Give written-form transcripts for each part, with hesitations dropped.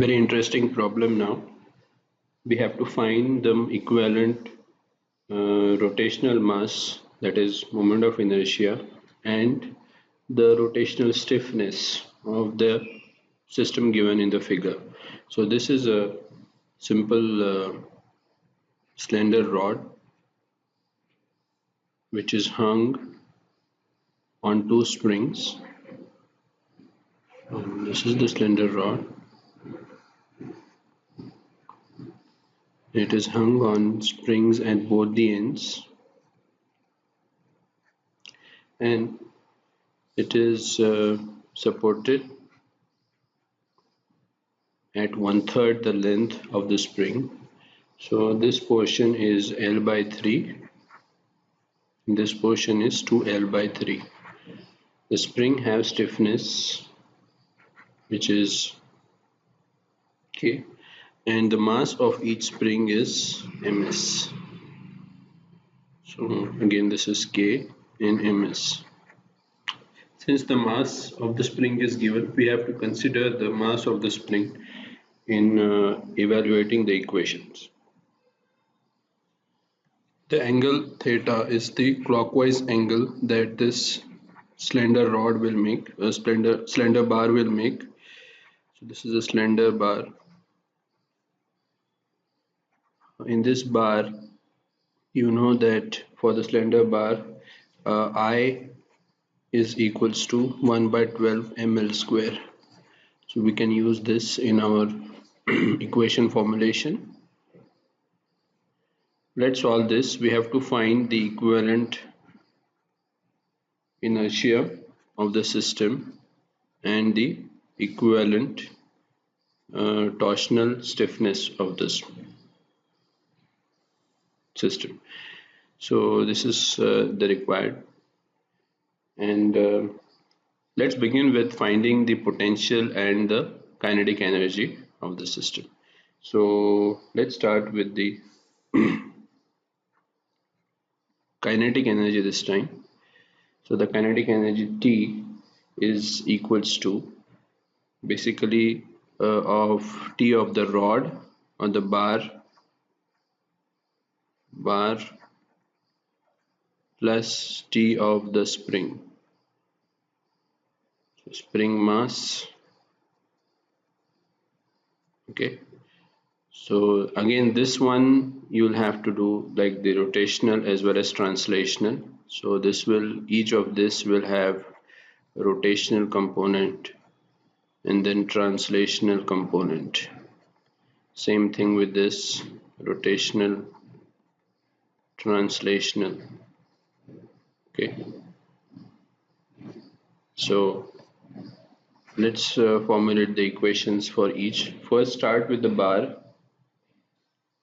Very interesting problem now. We have to find the equivalent rotational mass, that is moment of inertia, and the rotational stiffness of the system given in the figure. So this is a simple slender rod which is hung on two springs. This is the slender rod. It is hung on springs at both the ends, and it is supported at 1/3 the length of the spring. So this portion is L by 3. This portion is 2L by 3. The spring has stiffness which is K, and the mass of each spring is ms. So again this is K and ms. Since the mass of the spring is given, we have to consider the mass of the spring in evaluating the equations. The angle theta is the clockwise angle that this slender rod will make, a slender bar will make. So this is a slender bar. In this bar, you know that for the slender bar, I is equals to 1 by 12 ml square. So we can use this in our equation formulation. Let's solve this. We have to find the equivalent inertia of the system and the equivalent torsional stiffness of this system. So this is the required, and let's begin with finding the potential and the kinetic energy of the system. So let's start with the kinetic energy this time. So the kinetic energy T is equals to basically of T of the rod on the bar plus T of the spring. So spring mass. Okay. So again, this one you will have to do like the rotational as well as translational. So each of this will have a rotational component and then translational component. Same thing with this, rotational, translational. Okay. So let's formulate the equations for each. First, start with the bar.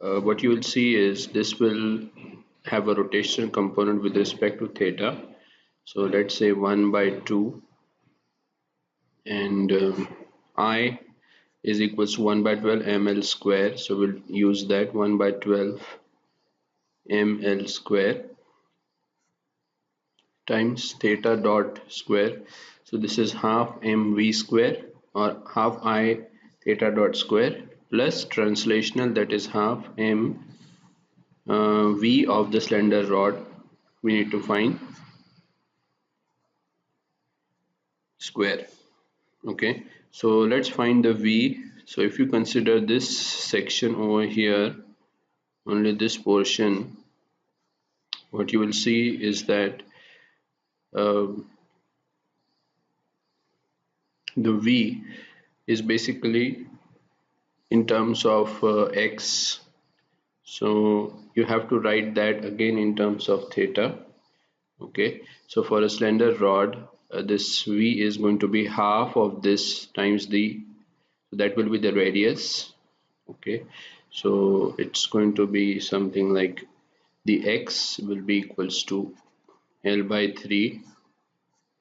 What you will see is this will have a rotational component with respect to theta. So let's say 1 by 2, and I is equals to 1 by 12 ml square. So we'll use that 1 by 12 ml square times theta dot square. So this is half mv square or half I theta dot square plus translational, that is half m v of the slender rod we need to find square. Okay, so let's find the v. So if you consider this section over here, only this portion, what you will see is that the v is basically in terms of x. So you have to write that again in terms of theta. Okay, so for a slender rod, this v is going to be half of this times the, so that will be the radius. Okay, so it's going to be something like the x will be equals to L by 3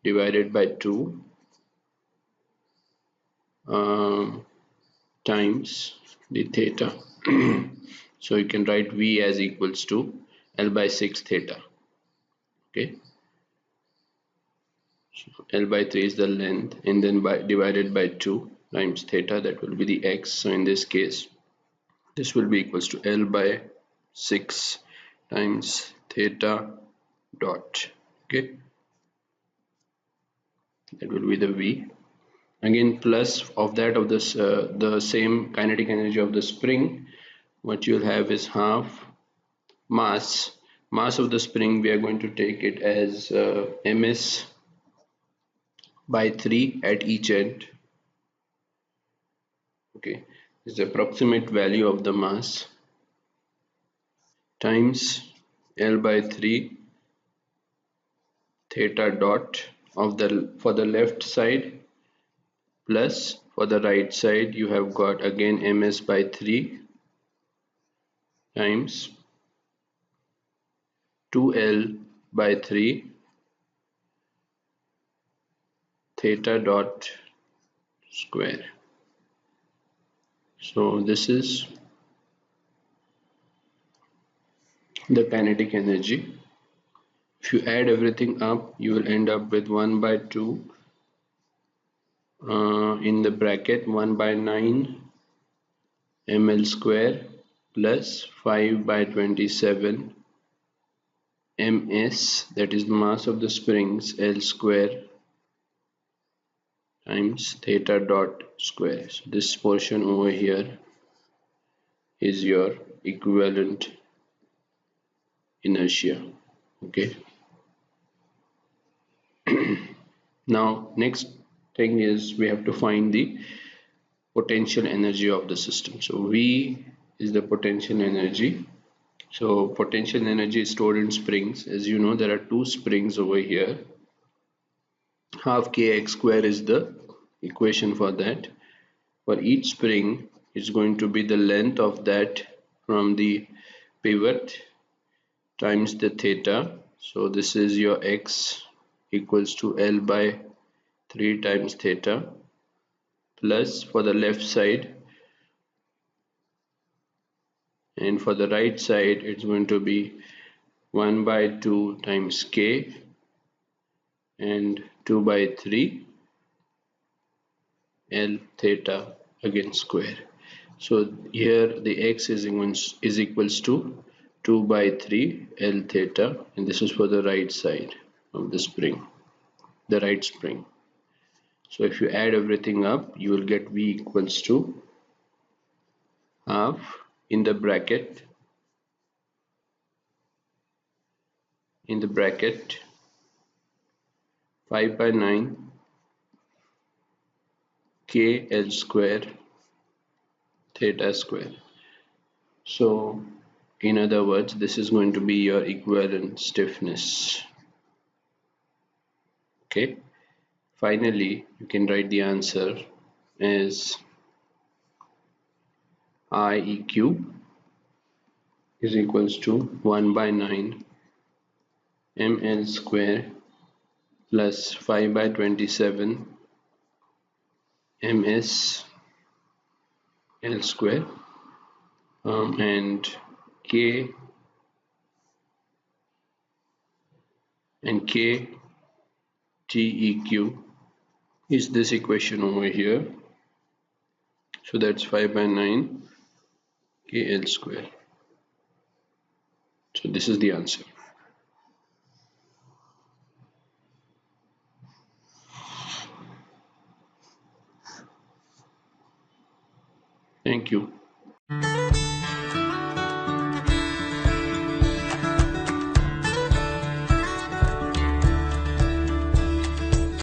divided by 2 times the theta. So you can write v as equals to L by 6 theta. Okay, so L by 3 is the length, and then divided by 2. times theta, that will be the x. So in this case this will be equals to L by 6 times theta dot. Okay, that will be the V. Again, plus of that of this the same kinetic energy of the spring, what you'll have is half mass of the spring. We are going to take it as ms by 3 at each end. Okay, this is the approximate value of the mass times L by 3 theta dot of the for the left side, plus for the right side you have got again ms by 3 times 2L by 3 theta dot square. So this is the kinetic energy. If you add everything up, you will end up with 1 by 2 in the bracket 1 by 9 ml square plus 5 by 27 ms, that is the mass of the springs, L square times theta dot square. So this portion over here is your equivalent inertia. Okay, now next thing is we have to find the potential energy of the system. So V is the potential energy. So potential energy is stored in springs. As you know, there are two springs over here. Half kx square is the equation for that. For each spring, it's going to be the length of that from the pivot times the theta. So this is your x equals to L by 3 times theta, plus for the left side, and for the right side it's going to be 1 by 2 times k and 2 by 3 L theta again square. So here the x is equals to 2 by 3 L theta, and this is for the right side of the spring, the right spring. So if you add everything up, you will get V equals to half in the bracket 5 by 9 k L square theta square. So in other words, this is going to be your equivalent stiffness. Okay, finally you can write the answer as IEQ is equals to 1 by 9 ml square plus 5 by 27 ms L square, and k TEQ is this equation over here. So that's 5 by 9 KL square. So this is the answer. Thank you.